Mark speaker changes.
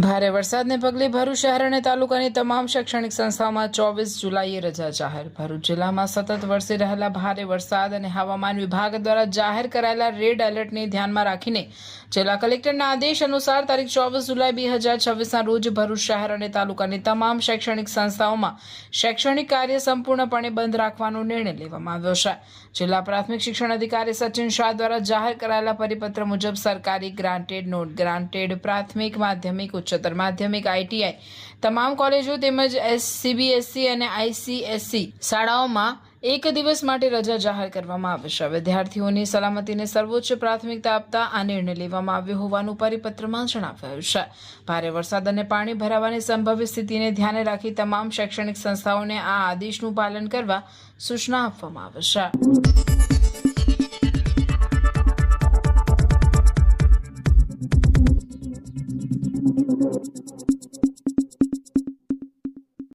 Speaker 1: ભારે વરસાદને પગલે ભરૂચ શહેર અને તાલુકાની તમામ શૈક્ષણિક સંસ્થાઓમાં 24 જુલાઈએ રજા જાહેર. ભરૂચ જિલ્લામાં સતત વરસી રહેલા ભારે વરસાદ અને હવામાન વિભાગ દ્વારા જાહેર કરાયેલા રેડ એલર્ટને ધ્યાનમાં રાખીને જિલ્લા કલેક્ટરના આદેશ અનુસાર તારીખ 24 જુલાઈ 2026ના રોજ ભરૂચ શહેર અને તાલુકાની તમામ શૈક્ષણિક સંસ્થાઓમાં શૈક્ષણિક કાર્ય સંપૂર્ણપણે બંધ રાખવાનો નિર્ણય લેવામાં આવ્યો છે. જિલ્લા પ્રાથમિક શિક્ષણ અધિકારી સચિન શાહ દ્વારા જાહેર કરાયેલા પરિપત્ર મુજબ સરકારી ગ્રાન્ટેડ, નોટ ગ્રાન્ટેડ, પ્રાથમિક, માધ્યમિક, ઉચ્ચતર માધ્યમિક, આઈટીઆઈ, તમામ કોલેજો તેમજ સીબીએસઈ અને આઈસીએસઈ શાળાઓમાં એક દિવસ માટે રજા જાહેર કરવામાં આવે છે. વિદ્યાર્થીઓની સલામતીને સર્વોચ્ચ પ્રાથમિકતા આપતા આ નિર્ણય લેવામાં આવ્યો હોવાનું પરિપત્રમાં જણાવાયું છે. ભારે વરસાદ અને પાણી ભરાવાની સંભવિત સ્થિતિને ધ્યાને રાખી તમામ શૈક્ષણિક સંસ્થાઓને આ આદેશનું પાલન કરવા સૂચના આપવામાં આવે છે.